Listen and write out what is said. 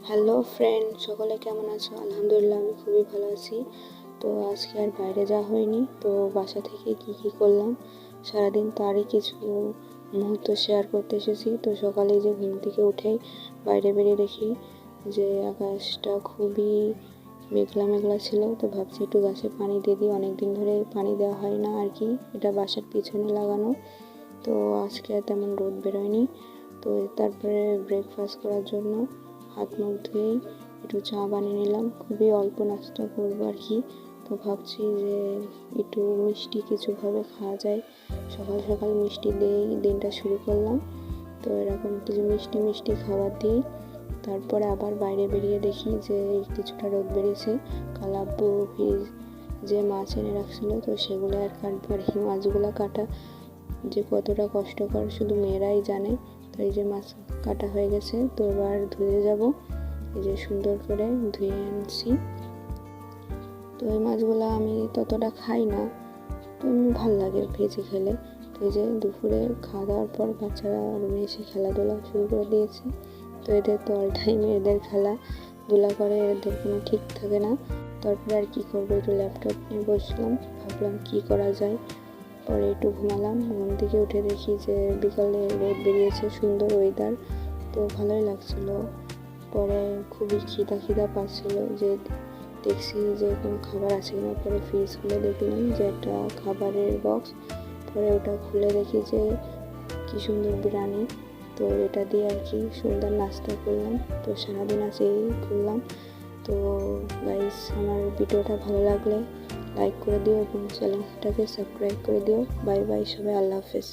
Hello friend, সকলে কেমন আছো? আলহামদুলিল্লাহ, আমি খুবই ভালো আছি। তো আজকে আর বাইরে যাওয়া হয়নি, তো বাসা থেকে কি করলাম সারাদিন তারই কিছু মুহূর্ত শেয়ার করতে এসেছি। তো সকালে যে ঘুম থেকে উঠেই বাইরে বেরিয়ে দেখি যে আকাশটা খুবই মেঘলা মেঘলা ছিল। তো ভাবছি একটু গাছে পানি দিয়ে দিই, অনেকদিন ধরে পানি দেওয়া হয় না আর কি, এটা বাসার পিছনে লাগানো। তো আজকে আর তেমন রোদ বেরোয়নি। তো তারপরে ব্রেকফাস্ট করার জন্য হাত মুখ ধুয়েই একটু চা বানিয়ে নিলাম, খুবই অল্প নাস্তা করবো আর কি। তো ভাবছি যে একটু মিষ্টি কিছুভাবে খাওয়া যায়, সকাল সকাল মিষ্টি দিয়েই দিনটা শুরু করলাম। তো এরকম কিছু মিষ্টি মিষ্টি খাবার দিই। তারপরে আবার বাইরে বেরিয়ে দেখি যে কিছুটা রোদ বেরিয়েছে। কাল আব্বু ফ্রিজ যে মাছ এনে রাখছিল, তো সেগুলো আর কাটবো। আর এই মাছগুলো কাটা যে কতটা কষ্টকর শুধু মেয়েরাই জানে। তো এই যে মাছ কাটা হয়ে গেছে, তো এবার ধুয়ে যাব। এই যে সুন্দর করে ধুয়ে আনছি। তো এই মাছগুলো আমি ততটা খাই না, তো এমনি ভাল লাগে ভেজে খেলে। তো এই যে দুপুরে খাওয়া দাওয়ার পর বাচ্চারা রুমে এসে খেলাধুলা শুরু করে দিয়েছে। তো এদের তো অল টাইম এদের খেলাধুলা করে, এদের কোনো ঠিক থাকে না। তারপরে আর কি করবো, একটু ল্যাপটপ নিয়ে বসলাম, ভাবলাম কি করা যায়। পরে একটু ঘুমালাম, ঘুম থেকে উঠে দেখি যে বিকালে রোদ বেরিয়েছে, সুন্দর ওয়েদার, তো ভালোই লাগছিলো। পরে খুবই খিদা পাচ্ছিল, যে দেখছি যে কোনো খাবার আছে কিনা। পরে ফ্রিজ খুলে দেখলাম যে একটা খাবারের বক্স। পরে ওটা খুলে দেখি যে কি সুন্দর বিরিয়ানি। তো এটা দিয়ে আর কি সুন্দর নাস্তা করলাম। তো সারাদিন আজ এই করলাম। তো গাইস, আমার ভিডিওটা ভালো লাগলে লাইক করে দিও এবং চ্যানেলটাকে সাবস্ক্রাইব করে দিও। বাই বাই সবাই, আল্লাহ হাফেজ।